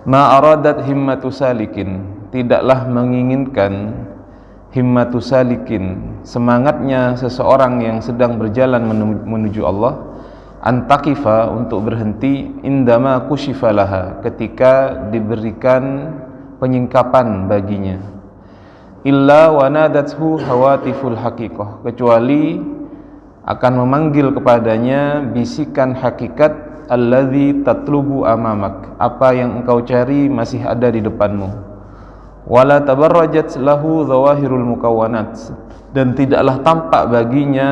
Ma aradat himmatu salikin, tidaklah menginginkan himmatu salikin, semangatnya seseorang yang sedang berjalan menuju Allah, antakifa, untuk berhenti, indama kushifa laha, ketika diberikan penyingkapan baginya, illa wanadathu hawatiful haqiqah, kecuali akan memanggil kepadanya bisikan hakikat, alladzi tatlubu amamak, apa yang engkau cari masih ada di depanmu, wala tabarrajat lahu zawahirul mukawwanat, dan tidaklah tampak baginya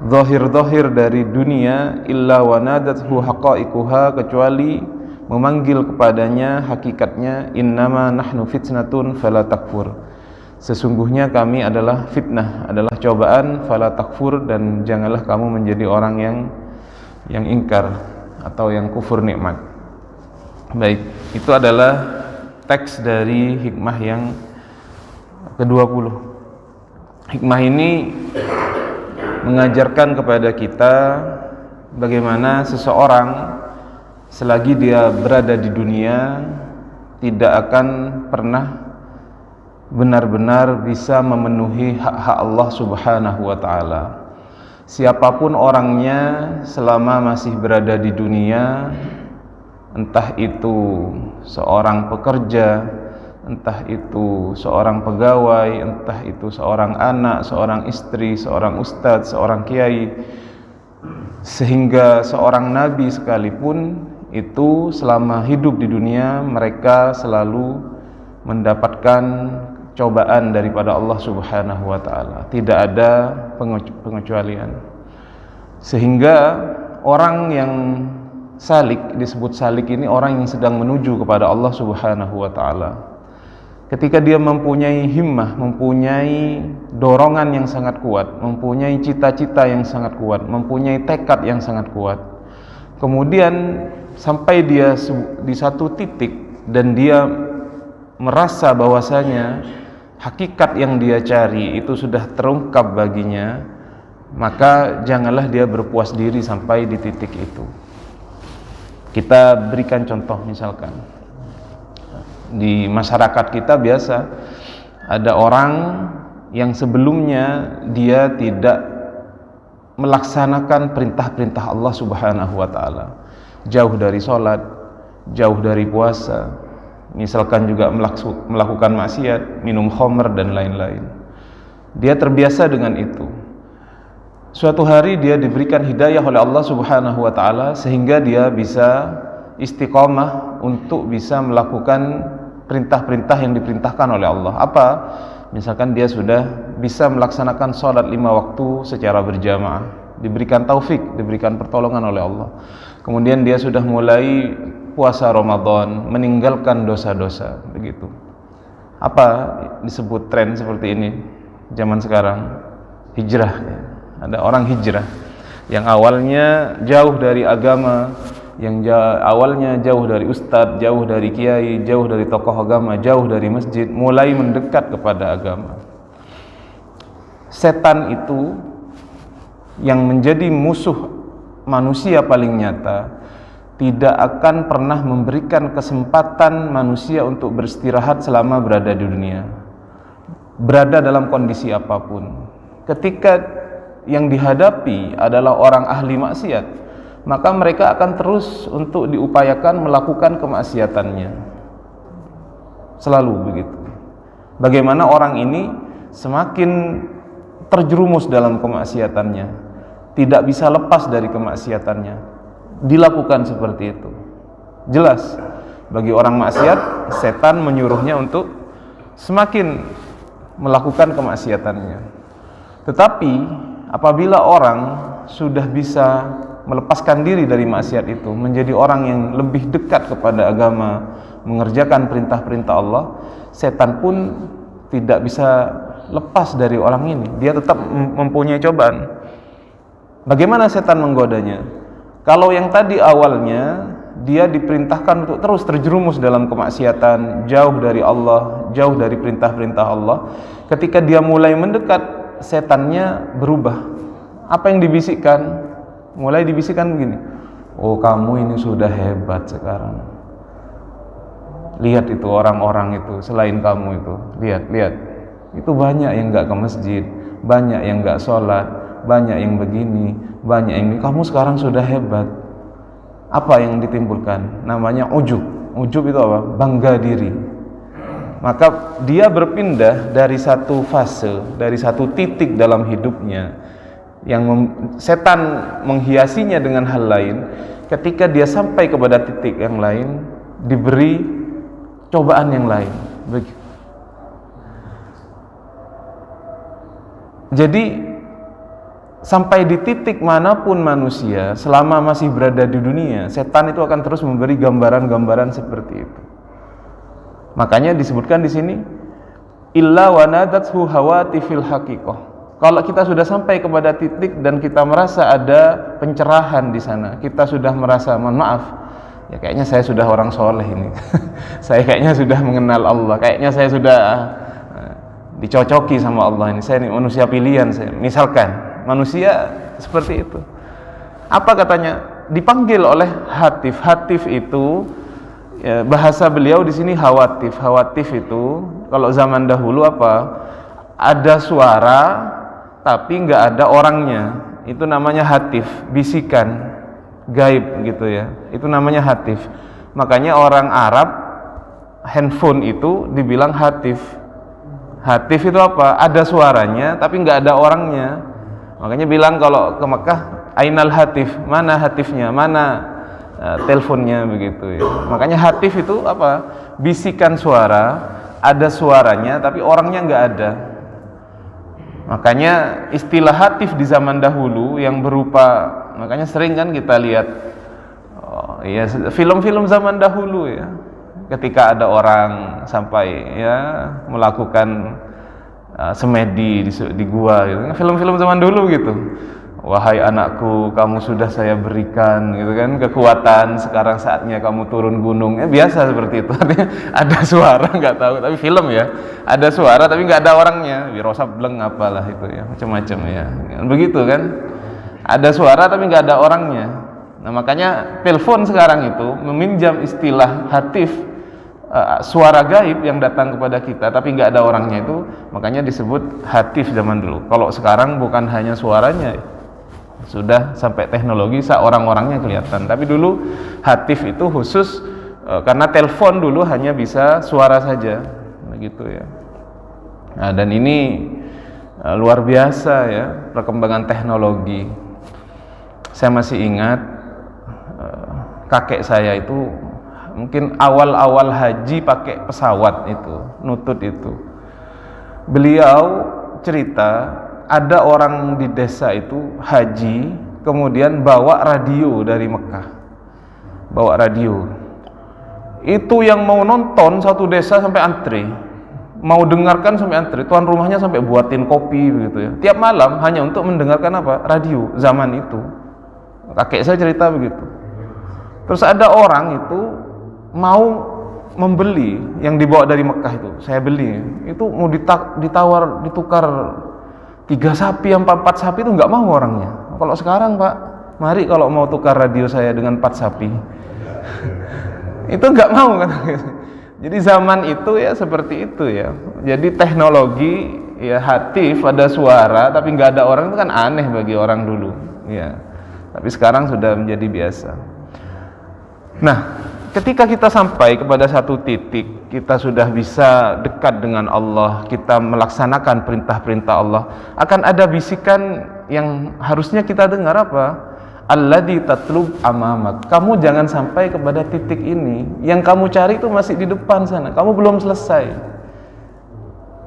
zahir-zahir dari dunia, illa wanadathu haqa'iquha, kecuali memanggil kepadanya hakikatnya, innama nahnu fitnatun fala takfur, sesungguhnya kami adalah fitnah, adalah cobaan, fala takfur, dan janganlah kamu menjadi orang yang ingkar atau yang kufur nikmat. Baik, itu adalah teks dari hikmah yang ke-20. Hikmah ini mengajarkan kepada kita bagaimana seseorang selagi dia berada di dunia tidak akan pernah benar-benar bisa memenuhi hak-hak Allah Subhanahu wa ta'ala. Siapapun orangnya selama masih berada di dunia, entah itu seorang pekerja, entah itu seorang pegawai, entah itu seorang anak, seorang istri, seorang ustadz, seorang kiai, sehingga seorang nabi sekalipun, itu selama hidup di dunia mereka selalu mendapatkan cobaan daripada Allah Subhanahu wa ta'ala, tidak ada pengecualian. Sehingga orang yang salik, disebut salik ini orang yang sedang menuju kepada Allah Subhanahu wa ta'ala. Ketika dia mempunyai himmah, mempunyai dorongan yang sangat kuat, mempunyai cita-cita yang sangat kuat, mempunyai tekad yang sangat kuat, kemudian sampai dia di satu titik dan dia merasa bahwasanya hakikat yang dia cari itu sudah terungkap baginya, maka janganlah dia berpuas diri sampai di titik itu. Kita berikan contoh, misalkan di masyarakat kita biasa ada orang yang sebelumnya dia tidak melaksanakan perintah-perintah Allah Subhanahu wa ta'ala, jauh dari sholat, jauh dari puasa, misalkan juga melakukan maksiat, minum khamr dan lain-lain. Dia terbiasa dengan itu. Suatu hari dia diberikan hidayah oleh Allah Subhanahu wa ta'ala sehingga dia bisa istiqomah untuk bisa melakukan perintah-perintah yang diperintahkan oleh Allah. Apa? Misalkan dia sudah bisa melaksanakan sholat 5 waktu secara berjamaah, diberikan taufik, diberikan pertolongan oleh Allah. Kemudian dia sudah mulai puasa Ramadan, meninggalkan dosa-dosa, begitu. Apa disebut tren seperti ini zaman sekarang? Hijrah. Ada orang hijrah yang awalnya jauh dari agama, yang awalnya jauh dari ustadz, jauh dari kiai, jauh dari tokoh agama, jauh dari masjid, mulai mendekat kepada agama. Setan itu yang menjadi musuh manusia paling nyata tidak akan pernah memberikan kesempatan manusia untuk beristirahat selama berada di dunia, berada dalam kondisi apapun. Ketika yang dihadapi adalah orang ahli maksiat, maka mereka akan terus untuk diupayakan melakukan kemaksiatannya, selalu begitu. Bagaimana orang ini semakin terjerumus dalam kemaksiatannya, tidak bisa lepas dari kemaksiatannya, dilakukan seperti itu. Jelas bagi orang maksiat, setan menyuruhnya untuk semakin melakukan kemaksiatannya. Tetapi apabila orang sudah bisa melepaskan diri dari maksiat itu, menjadi orang yang lebih dekat kepada agama, mengerjakan perintah-perintah Allah, setan pun tidak bisa lepas dari orang ini. Dia tetap mempunyai cobaan. Bagaimana setan menggodanya? Kalau yang tadi awalnya dia diperintahkan untuk terus terjerumus dalam kemaksiatan, jauh dari Allah, jauh dari perintah-perintah Allah, ketika dia mulai mendekat, setannya berubah. Apa yang dibisikkan? Mulai dibisikkan begini, oh kamu ini sudah hebat sekarang, lihat itu orang-orang itu selain kamu itu, lihat itu banyak yang nggak ke masjid, banyak yang nggak sholat, banyak yang begini, banyak yang ini. Kamu sekarang sudah hebat. Apa yang ditimbulkan? Namanya ujub. Ujub itu apa? Bangga diri. Maka dia berpindah dari satu fase, dari satu titik dalam hidupnya yang setan menghiasinya dengan hal lain. Ketika dia sampai kepada titik yang lain, diberi cobaan yang lain. Begitu. Jadi sampai di titik manapun manusia selama masih berada di dunia, setan itu akan terus memberi gambaran-gambaran seperti itu. Makanya disebutkan di sini illa wanadathu hawati fil haqiqah. Kalau kita sudah sampai kepada titik dan kita merasa ada pencerahan di sana, kita sudah merasa, mohon maaf, ya kayaknya saya sudah orang soleh ini. Saya kayaknya sudah mengenal Allah, kayaknya saya sudah dicocoki sama Allah ini. Saya ini manusia pilihan saya. Misalkan manusia seperti itu. Apa katanya? Dipanggil oleh hatif. Hatif itu ya, bahasa beliau di sini hawatif. Hawatif itu kalau zaman dahulu apa? Ada suara tapi nggak ada orangnya. Itu namanya hatif, bisikan gaib gitu ya. Itu namanya hatif. Makanya orang Arab handphone itu dibilang hatif. Hatif itu apa? Ada suaranya tapi nggak ada orangnya. Makanya bilang kalau ke Mekah, ainal hatif, mana hatifnya, mana teleponnya begitu ya. Makanya hatif itu apa? Bisikan suara, ada suaranya tapi orangnya nggak ada. Makanya istilah hatif di zaman dahulu yang berupa, makanya sering kan kita lihat ya film-film zaman dahulu ya. Ketika ada orang sampai ya melakukan semedi di gua gitu. Film-film zaman dulu gitu. Wahai anakku, kamu sudah saya berikan gitu kan kekuatan, sekarang saatnya kamu turun gunung. Biasa seperti itu. Artinya ada suara nggak tahu, tapi film ya. Ada suara tapi nggak ada orangnya. Wiro Sableng apalah itu ya, macam-macam ya. Begitu kan. Ada suara tapi nggak ada orangnya. Nah, makanya telepon sekarang itu meminjam istilah hatif, suara gaib yang datang kepada kita tapi nggak ada orangnya itu, makanya disebut hatif zaman dulu. Kalau sekarang bukan hanya suaranya, sudah sampai teknologi orang-orangnya kelihatan. Tapi dulu hatif itu khusus karena telepon dulu hanya bisa suara saja, begitu ya. Nah, dan ini luar biasa ya perkembangan teknologi. Saya masih ingat kakek saya itu mungkin awal-awal haji pakai pesawat itu, nutut itu. Beliau cerita ada orang di desa itu haji, kemudian bawa radio dari Mekah. Bawa radio. Itu yang mau nonton satu desa sampai antri. Mau dengarkan sampai antri. Tuan rumahnya sampai buatin kopi begitu ya. Tiap malam hanya untuk mendengarkan apa? Radio zaman itu. Kakek saya cerita begitu. Terus ada orang itu mau membeli yang dibawa dari Mekah itu, saya beli itu mau ditukar 3 sapi, 4 sapi itu nggak mau orangnya. Kalau sekarang Pak, mari kalau mau tukar radio saya dengan 4 sapi itu nggak mau kan. Jadi zaman itu ya seperti itu ya. Jadi teknologi ya hatif, ada suara tapi nggak ada orang itu kan aneh bagi orang dulu ya. Tapi sekarang sudah menjadi biasa. Nah, ketika kita sampai kepada satu titik, kita sudah bisa dekat dengan Allah, kita melaksanakan perintah-perintah Allah, akan ada bisikan yang harusnya kita dengar apa? Alladzi tatlub amamak. Kamu jangan sampai kepada titik ini. Yang kamu cari itu masih di depan sana. Kamu belum selesai.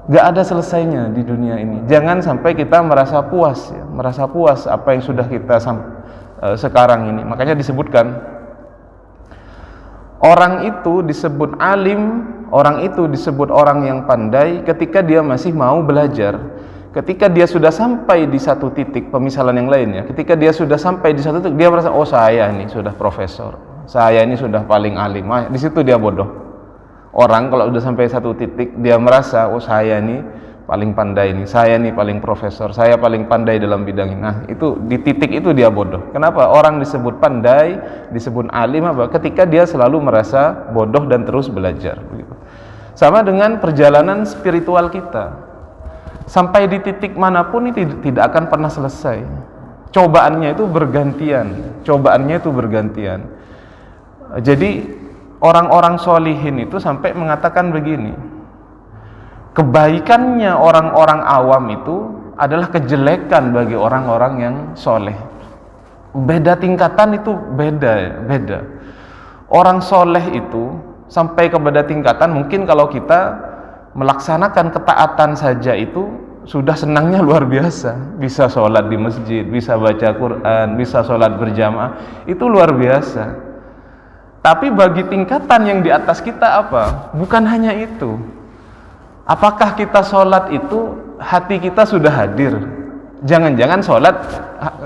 Gak ada selesainya di dunia ini. Jangan sampai kita merasa puas ya. Merasa puas apa yang sudah kita sekarang ini. Makanya disebutkan orang itu disebut alim, orang itu disebut orang yang pandai ketika dia masih mau belajar. Ketika dia sudah sampai di satu titik, pemisalan yang lainnya, ketika dia sudah sampai di satu titik, dia merasa, oh saya ini sudah profesor, saya ini sudah paling alim. Di situ dia bodoh. Orang kalau sudah sampai satu titik, dia merasa, oh saya ini paling pandai nih, saya nih paling profesor, saya paling pandai dalam bidang ini. Nah, itu di titik itu dia bodoh. Kenapa? Orang disebut pandai, disebut alim apa? Ketika dia selalu merasa bodoh dan terus belajar. Sama dengan perjalanan spiritual kita. Sampai di titik manapun ini tidak akan pernah selesai. Cobaannya itu bergantian. Jadi orang-orang solihin itu sampai mengatakan begini, kebaikannya orang-orang awam itu adalah kejelekan bagi orang-orang yang soleh. Beda tingkatan itu beda. Orang soleh itu sampai kepada tingkatan mungkin kalau kita melaksanakan ketaatan saja itu sudah senangnya luar biasa. Bisa sholat di masjid, bisa baca Quran, bisa sholat berjamaah, itu luar biasa. Tapi bagi tingkatan yang di atas kita apa? Bukan hanya itu. Apakah kita sholat itu hati kita sudah hadir? Jangan-jangan sholat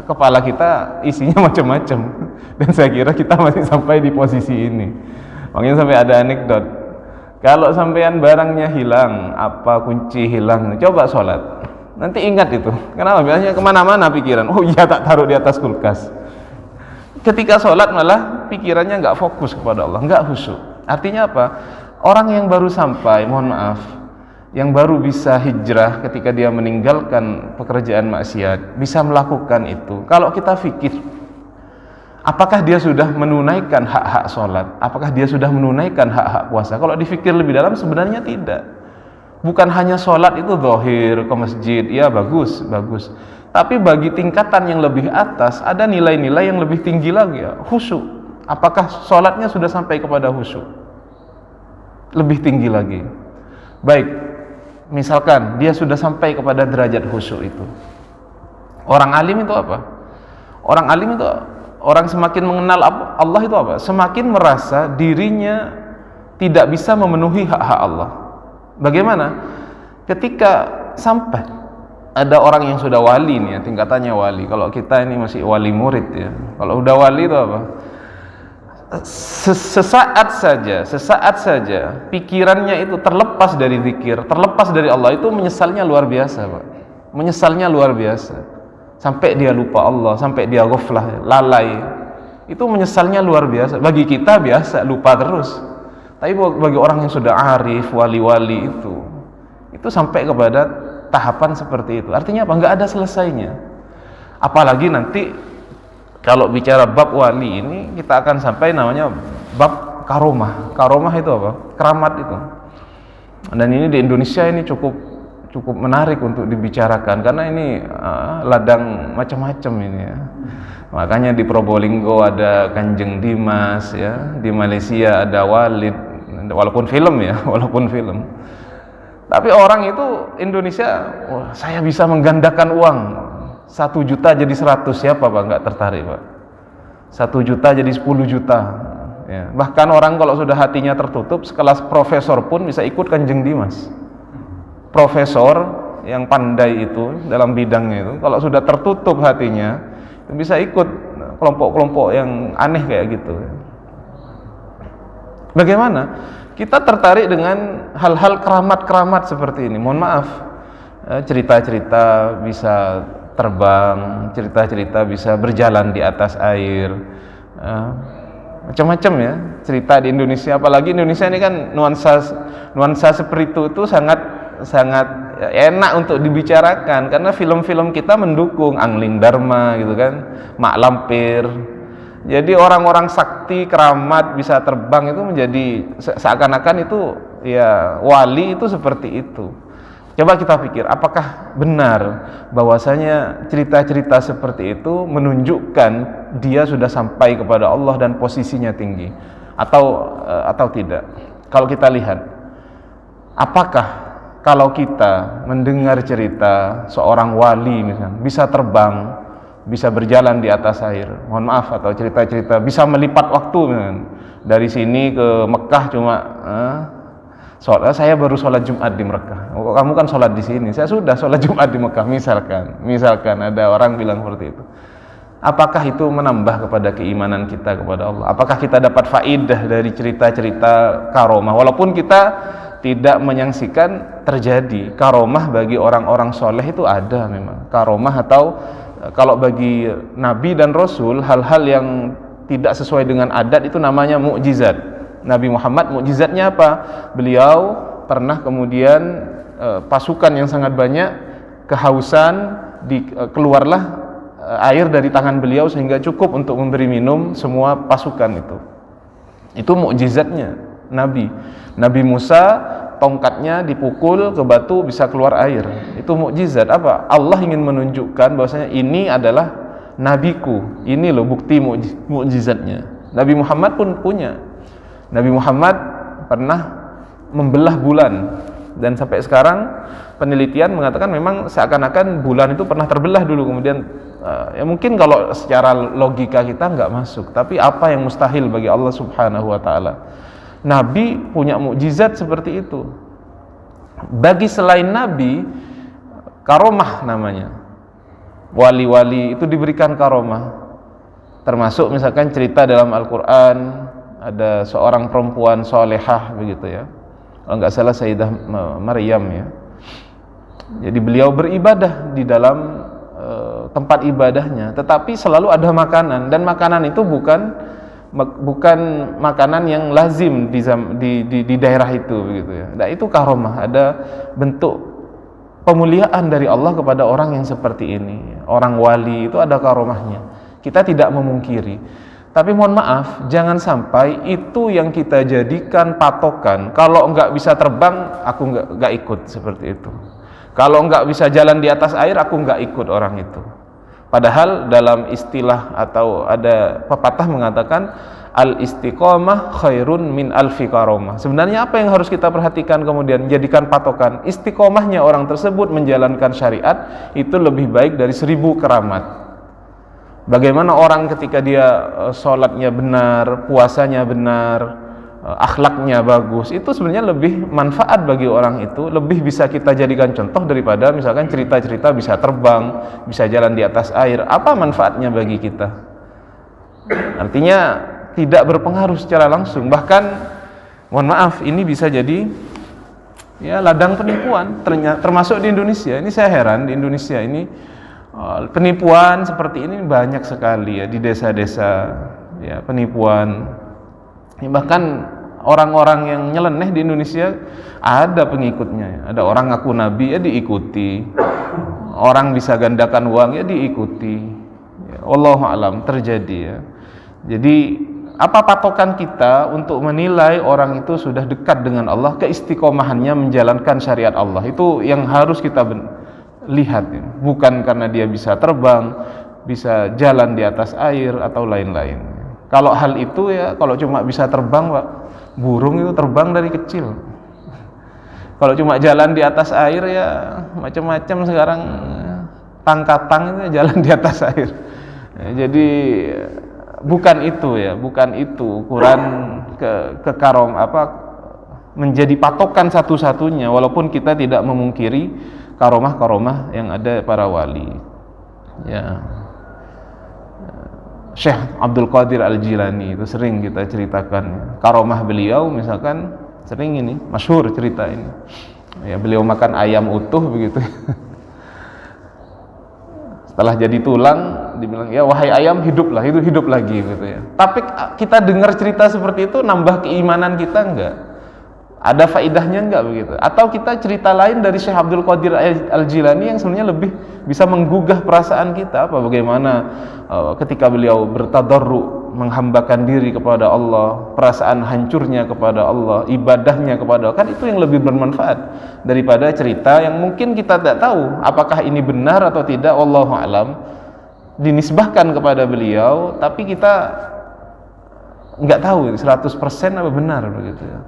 kepala kita isinya macam-macam. Dan saya kira kita masih sampai di posisi ini. Makanya sampai ada anekdot, kalau sampean barangnya hilang, apa kunci hilang, coba sholat, nanti ingat itu. Kenapa? Biasanya kemana-mana pikiran, oh iya tak taruh di atas kulkas. Ketika sholat malah pikirannya nggak fokus kepada Allah, nggak khusyuk. Artinya apa? Orang yang baru sampai, mohon maaf, yang baru bisa hijrah ketika dia meninggalkan pekerjaan maksiat, bisa melakukan itu. Kalau kita fikir, apakah dia sudah menunaikan hak-hak sholat? Apakah dia sudah menunaikan hak-hak puasa? Kalau difikir lebih dalam sebenarnya tidak. Bukan hanya sholat itu zahir ke masjid, ya bagus. Tapi bagi tingkatan yang lebih atas ada nilai-nilai yang lebih tinggi lagi, ya, khusyuk. Apakah sholatnya sudah sampai kepada khusyuk? Lebih tinggi lagi. Baik, misalkan dia sudah sampai kepada derajat khusyuk itu. Orang alim itu apa? Orang alim itu orang semakin mengenal Allah itu apa? Semakin merasa dirinya tidak bisa memenuhi hak-hak Allah. Bagaimana? Ketika sampai ada orang yang sudah wali nih ya, tingkatannya wali. Kalau kita ini masih wali murid ya. Kalau udah wali itu apa? Sesaat saja pikirannya itu terlepas dari zikir, terlepas dari Allah, itu menyesalnya luar biasa, Pak. Menyesalnya luar biasa. Sampai dia lupa Allah, sampai dia ghaflah, lalai. Itu menyesalnya luar biasa. Bagi kita biasa, lupa terus. Tapi bagi orang yang sudah arif, wali-wali itu sampai kepada tahapan seperti itu. Artinya apa? Enggak ada selesainya. Apalagi nanti kalau bicara bab wali ini, kita akan sampai namanya bab karomah. Karomah itu apa? Keramat itu. Dan ini di Indonesia ini cukup menarik untuk dibicarakan, karena ini ladang macam-macam ini ya. Makanya di Probolinggo ada Kanjeng Dimas ya, di Malaysia ada Walid, walaupun film ya, walaupun film. Tapi orang itu Indonesia, wah, saya bisa menggandakan uang 1 juta jadi 100, siapa Pak nggak tertarik Pak? 1 juta jadi 10 juta ya. Bahkan orang kalau sudah hatinya tertutup, sekelas profesor pun bisa ikut Kanjeng Dimas. Profesor yang pandai itu dalam bidangnya itu, kalau sudah tertutup hatinya, bisa ikut kelompok-kelompok yang aneh kayak gitu. Bagaimana? Kita tertarik dengan hal-hal keramat-keramat seperti ini. Mohon maaf, cerita-cerita bisa terbang, cerita-cerita bisa berjalan di atas air, macam-macam ya cerita di Indonesia. Apalagi Indonesia ini kan nuansa seperti itu sangat enak untuk dibicarakan, karena film-film kita mendukung Angling Dharma gitu kan, Mak Lampir. Jadi orang-orang sakti, keramat, bisa terbang itu menjadi seakan-akan itu ya wali itu seperti itu. Coba kita pikir, apakah benar bahwasanya cerita-cerita seperti itu menunjukkan dia sudah sampai kepada Allah dan posisinya tinggi atau tidak? Kalau kita lihat, apakah kalau kita mendengar cerita seorang wali misalnya bisa terbang, bisa berjalan di atas air, mohon maaf, atau cerita-cerita bisa melipat waktu misalnya, dari sini ke Mekah cuma saya baru sholat Jumat di Mekah, kamu kan sholat di sini, saya sudah sholat Jumat di Mekah, misalkan ada orang bilang seperti itu. Apakah itu menambah kepada keimanan kita kepada Allah? Apakah kita dapat faidah dari cerita-cerita karomah? Walaupun kita tidak menyaksikan terjadi. Karomah bagi orang-orang soleh itu ada memang. Karomah atau kalau bagi Nabi dan Rasul, hal-hal yang tidak sesuai dengan adat itu namanya mukjizat. Nabi Muhammad mukjizatnya apa? Beliau pernah kemudian pasukan yang sangat banyak kehausan, keluarlah air dari tangan beliau sehingga cukup untuk memberi minum semua pasukan itu. Itu mukjizatnya Nabi. Nabi Musa tongkatnya dipukul ke batu bisa keluar air. Itu mukjizat. Apa? Allah ingin menunjukkan bahwasanya ini adalah nabiku. Ini loh bukti mukjizatnya. Nabi Muhammad pun punya. Nabi Muhammad pernah membelah bulan, dan sampai sekarang penelitian mengatakan memang seakan-akan bulan itu pernah terbelah dulu, kemudian ya mungkin kalau secara logika kita nggak masuk, tapi apa yang mustahil bagi Allah Subhanahu wa ta'ala. Nabi punya mukjizat seperti itu. Bagi selain Nabi, karomah namanya. Wali-wali itu diberikan karomah. Termasuk misalkan cerita dalam Al-Quran, ada seorang perempuan solehah begitu ya, kalau nggak salah Sayyidah Maryam ya. Jadi beliau beribadah di dalam tempat ibadahnya, tetapi selalu ada makanan, dan makanan itu bukan makanan yang lazim di daerah itu begitu ya. Nah, itu karomah, ada bentuk pemuliaan dari Allah kepada orang yang seperti ini. Orang wali itu ada karomahnya. Kita tidak memungkiri. Tapi mohon maaf, jangan sampai itu yang kita jadikan patokan. Kalau enggak bisa terbang, aku enggak ikut, seperti itu. Kalau enggak bisa jalan di atas air, aku enggak ikut orang itu. Padahal dalam istilah atau ada pepatah mengatakan al-istiqomah khairun min alfi karomah. Sebenarnya apa yang harus kita perhatikan kemudian jadikan patokan? Istiqomahnya orang tersebut menjalankan syariat itu lebih baik dari 1000 keramat. Bagaimana orang ketika dia sholatnya benar, puasanya benar, akhlaknya bagus, itu sebenarnya lebih manfaat bagi orang itu, lebih bisa kita jadikan contoh daripada misalkan cerita-cerita bisa terbang, bisa jalan di atas air. Apa manfaatnya bagi kita? Artinya tidak berpengaruh secara langsung. Bahkan mohon maaf, ini bisa jadi ya ladang penipuan, termasuk di Indonesia. Ini saya heran, di Indonesia ini penipuan seperti ini banyak sekali ya di desa-desa ya, penipuan. Bahkan orang-orang yang nyeleneh di Indonesia ada pengikutnya. Ada orang ngaku nabi ya diikuti. Orang bisa gandakan uang ya diikuti. Ya, wallahu alam terjadi ya. Jadi apa patokan kita untuk menilai orang itu sudah dekat dengan Allah, keistiqomahannya menjalankan syariat Allah. Itu yang harus kita lihat, bukan karena dia bisa terbang, bisa jalan di atas air atau lain-lain. Kalau hal itu ya, kalau cuma bisa terbang, Pak, burung itu terbang dari kecil. Kalau cuma jalan di atas air ya macam-macam sekarang, tang-katang itu jalan di atas air. Ya, jadi bukan itu ya, bukan itu ukuran kekarom menjadi patokan satu-satunya, walaupun kita tidak memungkiri karomah-karomah yang ada para wali. Ya. Syekh Abdul Qadir Al-Jilani itu sering kita ceritakan. Karomah beliau misalkan sering ini, masyhur cerita ini. Ya, beliau makan ayam utuh begitu. Setelah jadi tulang dibilang, "Ya wahai ayam, hiduplah." Itu hidup lagi gitu ya. Tapi kita dengar cerita seperti itu nambah keimanan kita enggak? Ada faidahnya enggak begitu? Atau kita cerita lain dari Syekh Abdul Qadir Al-Jilani yang sebenarnya lebih bisa menggugah perasaan kita, apa bagaimana ketika beliau bertadarru, menghambakan diri kepada Allah, perasaan hancurnya kepada Allah, ibadahnya kepada Allah, kan itu yang lebih bermanfaat daripada cerita yang mungkin kita tidak tahu apakah ini benar atau tidak, wallahu alam, dinisbahkan kepada beliau tapi kita enggak tahu 100% apa benar begitu ya.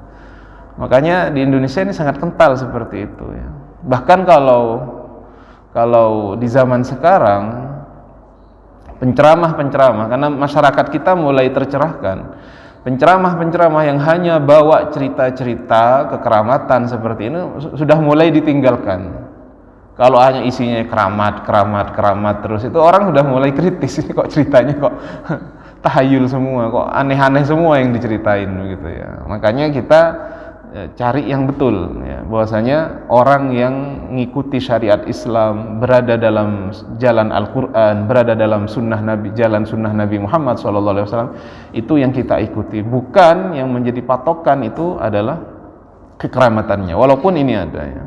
Makanya di Indonesia ini sangat kental seperti itu ya. Bahkan kalau di zaman sekarang penceramah-penceramah, karena masyarakat kita mulai tercerahkan, penceramah-penceramah yang hanya bawa cerita-cerita kekeramatan seperti ini sudah mulai ditinggalkan. Kalau hanya isinya keramat terus, itu orang sudah mulai kritis, ini kok ceritanya kok tahayul semua, kok aneh-aneh semua yang diceritain begitu ya. Makanya kita cari yang betul ya, bahwasanya orang yang mengikuti syariat Islam, berada dalam jalan Al-Quran, berada dalam sunnah Nabi, jalan sunnah Nabi Muhammad SAW, itu yang kita ikuti, bukan yang menjadi patokan itu adalah kekeramatannya, walaupun ini ada ya.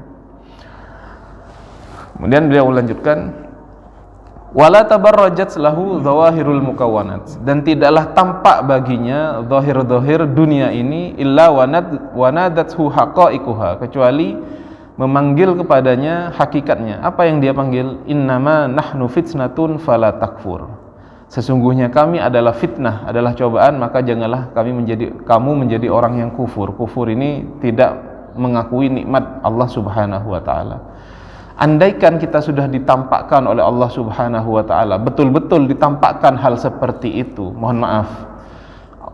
Kemudian beliau lanjutkan, wala tabarrajat lahu zawahirul mukawwanat, dan tidaklah tampak baginya zahir-zahir dunia ini illa wanadathu haqa'iquha, kecuali memanggil kepadanya hakikatnya. Apa yang dia panggil? Innama nahnu fitnatun fala takfur, sesungguhnya kami adalah fitnah, adalah cobaan, maka janganlah kamu menjadi orang yang kufur. Kufur ini tidak mengakui nikmat Allah Subhanahu wa taala. Andaikan kita sudah ditampakkan oleh Allah Subhanahu wa taala, betul-betul ditampakkan hal seperti itu, mohon maaf,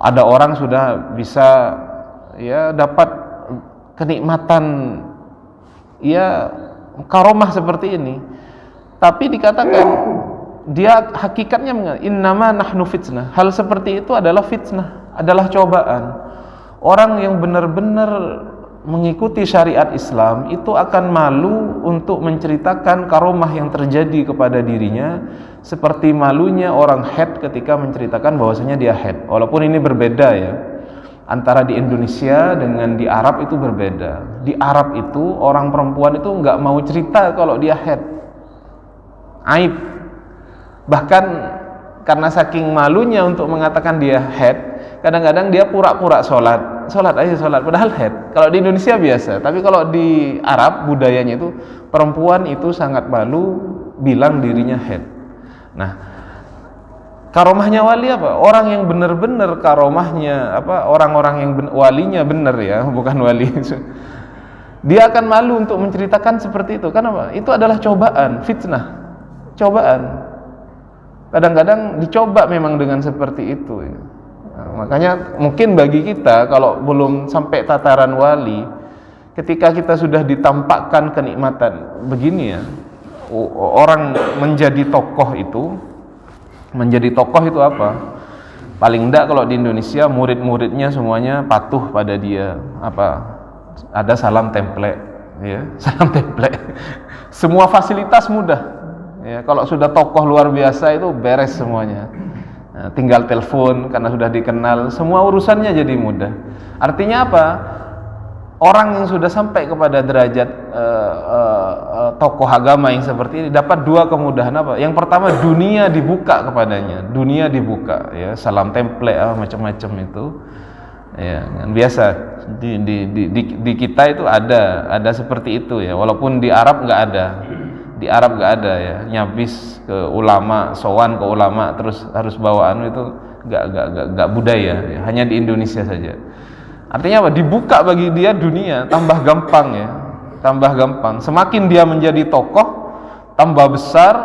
ada orang sudah bisa ya dapat kenikmatan ya karomah seperti ini, tapi dikatakan dia hakikatnya mengatakan innama nahnu fitnah, hal seperti itu adalah fitnah, adalah cobaan. Orang yang benar-benar mengikuti syariat Islam itu akan malu untuk menceritakan karomah yang terjadi kepada dirinya, seperti malunya orang haid ketika menceritakan bahwasanya dia haid. Walaupun ini berbeda ya, antara di Indonesia dengan di Arab itu berbeda. Di Arab itu orang perempuan itu nggak mau cerita kalau dia haid, aib. Bahkan karena saking malunya untuk mengatakan dia haid, kadang-kadang dia pura-pura sholat padahal haid. Kalau di Indonesia biasa, tapi kalau di Arab budayanya itu perempuan itu sangat malu bilang dirinya haid. Nah, karomahnya wali apa? Orang yang benar-benar karomahnya apa? Orang-orang yang walinya benar ya, bukan wali. Dia akan malu untuk menceritakan seperti itu. Kenapa? Itu adalah cobaan, fitnah, cobaan. Kadang-kadang dicoba memang dengan seperti itu ya. Nah, makanya mungkin bagi kita kalau belum sampai tataran wali, ketika kita sudah ditampakkan kenikmatan begini ya, orang menjadi tokoh itu apa? Paling enggak kalau di Indonesia murid-muridnya semuanya patuh pada dia, apa? Ada salam template ya, salam template. Semua fasilitas mudah ya. Kalau sudah tokoh luar biasa itu beres semuanya. Nah, tinggal telepon karena sudah dikenal, semua urusannya jadi mudah. Artinya apa? Orang yang sudah sampai kepada derajat tokoh agama yang seperti ini dapat dua kemudahan apa? Yang pertama, dunia dibuka kepadanya, dunia dibuka ya, salam template macam-macam itu ya, biasa di kita itu ada seperti itu ya, walaupun di Arab nggak ada. Di Arab nggak ada ya, nyabis ke ulama, sowan ke ulama terus harus bawaan itu nggak budaya ya. Hanya di Indonesia saja. Artinya apa? Dibuka bagi dia dunia, tambah gampang ya, tambah gampang. Semakin dia menjadi tokoh, tambah besar,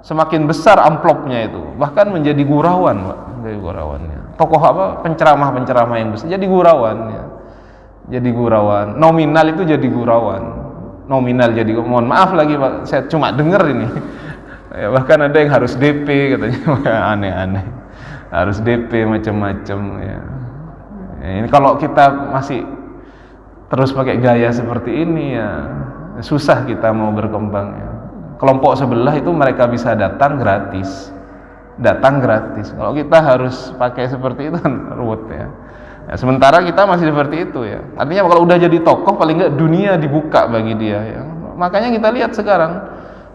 semakin besar amplopnya itu, bahkan menjadi gurauan, Pak. Menjadi gurawannya. Tokoh apa? Penceramah yang besar jadi gurawan ya. Jadi gurawan, nominal itu jadi gurawan. Nominal jadi, mohon maaf lagi Pak, saya cuma dengar ini ya, bahkan ada yang harus DP katanya. Aneh-aneh, harus DP macam-macam ya. Ini kalau kita masih terus pakai gaya seperti ini ya susah kita mau berkembang ya. Kelompok sebelah itu mereka bisa datang gratis. Kalau kita harus pakai seperti itu kan ruwet ya. Ya, sementara kita masih seperti itu ya. Artinya kalau udah jadi tokoh paling enggak dunia dibuka bagi dia ya. Makanya kita lihat sekarang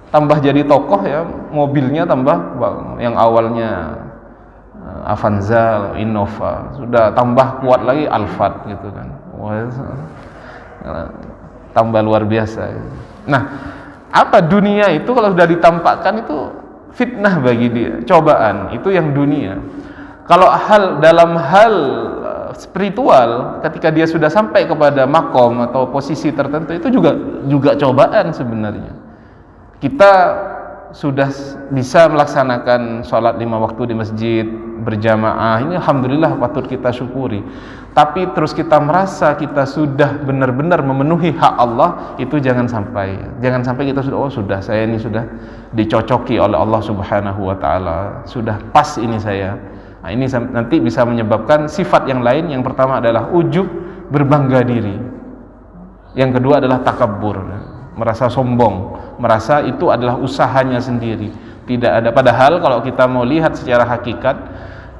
tambah jadi tokoh ya, mobilnya tambah, yang awalnya Avanza, Innova, sudah tambah kuat lagi Alphard gitu kan. Wah, tambah luar biasa. Nah, apa dunia itu kalau sudah ditampakkan itu fitnah bagi dia, cobaan, itu yang dunia. Kalau dalam hal spiritual, ketika dia sudah sampai kepada makom atau posisi tertentu, itu juga cobaan sebenarnya. Kita sudah bisa melaksanakan sholat 5 waktu di masjid berjamaah, ini alhamdulillah patut kita syukuri. Tapi terus kita merasa kita sudah benar-benar memenuhi hak Allah, itu jangan sampai kita sudah saya ini sudah dicocoki oleh Allah Subhanahu wa taala, sudah pas ini saya. Nah, ini nanti bisa menyebabkan sifat yang lain. Yang pertama adalah ujub, berbangga diri. Yang kedua adalah takabbur, merasa sombong, merasa itu adalah usahanya sendiri. Tidak ada, padahal kalau kita mau lihat secara hakikat,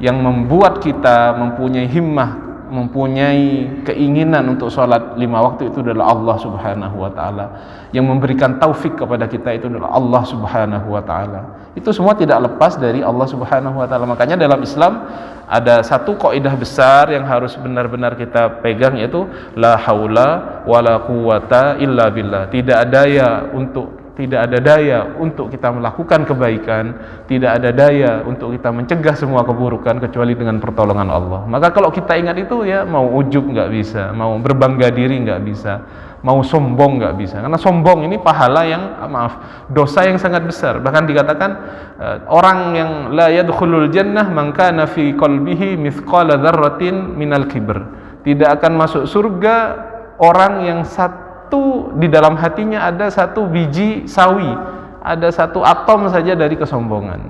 yang membuat kita mempunyai himmah, mempunyai keinginan untuk sholat 5 waktu itu adalah Allah Subhanahu wa ta'ala. Yang memberikan taufik kepada kita itu adalah Allah Subhanahu wa ta'ala. Itu semua tidak lepas dari Allah Subhanahu wa ta'ala. Makanya dalam Islam ada satu kaidah besar yang harus benar-benar kita pegang, yaitu la haula wala quwata illa billah. Tidak ada daya untuk kita melakukan kebaikan, tidak ada daya untuk kita mencegah semua keburukan kecuali dengan pertolongan Allah. Maka kalau kita ingat itu, ya mau ujub nggak bisa, mau berbangga diri nggak bisa, mau sombong nggak bisa. Karena sombong ini pahala yang, dosa yang sangat besar. Bahkan dikatakan orang yang la yadkhulul jannah man kana fi qalbihi mithqala dzarratin minal kibr. Tidak akan masuk surga orang yang di dalam hatinya ada 1 biji sawi, ada 1 atom saja dari kesombongan.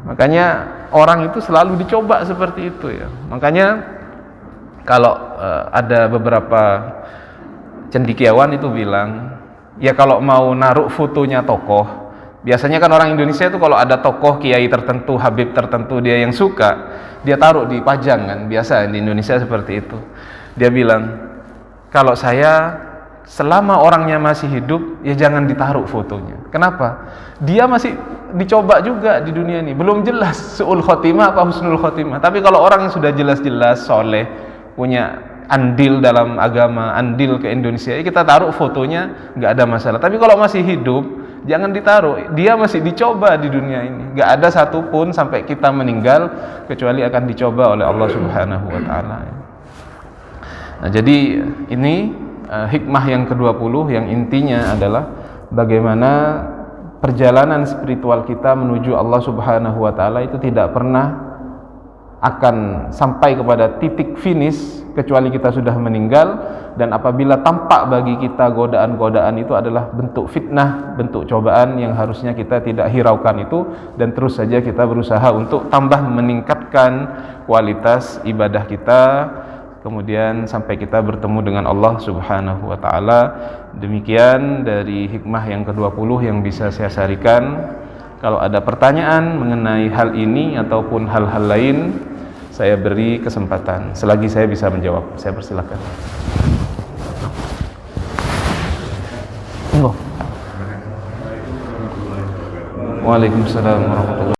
Makanya orang itu selalu dicoba seperti itu, ya. Makanya kalau ada beberapa cendekiawan itu bilang, ya kalau mau naruh fotonya tokoh, biasanya kan orang Indonesia itu kalau ada tokoh kiai tertentu, habib tertentu dia yang suka, dia taruh di pajang kan, biasa di Indonesia seperti itu. Dia bilang, kalau saya selama orangnya masih hidup, ya jangan ditaruh fotonya. Kenapa? Dia masih dicoba juga di dunia ini. Belum jelas su'ul khotimah apa husnul khotimah. Tapi kalau orang yang sudah jelas-jelas soleh, punya andil dalam agama, andil ke Indonesia, ya kita taruh fotonya, nggak ada masalah. Tapi kalau masih hidup, jangan ditaruh. Dia masih dicoba di dunia ini. Nggak ada satupun sampai kita meninggal kecuali akan dicoba oleh Allah Subhanahu wa ta'ala. Nah, jadi ini hikmah yang ke-20 yang intinya adalah bagaimana perjalanan spiritual kita menuju Allah Subhanahu wa ta'ala itu tidak pernah akan sampai kepada titik finish kecuali kita sudah meninggal. Dan apabila tampak bagi kita godaan-godaan itu adalah bentuk fitnah, bentuk cobaan yang harusnya kita tidak hiraukan itu, dan terus saja kita berusaha untuk tambah meningkatkan kualitas ibadah kita, kemudian sampai kita bertemu dengan Allah Subhanahu wa ta'ala. Demikian dari hikmah yang ke-20 yang bisa saya sarikan. Kalau ada pertanyaan mengenai hal ini ataupun hal-hal lain, saya beri kesempatan selagi saya bisa menjawab. Saya persilakan. Waalaikumsalam warahmatullahi wabarakatuh.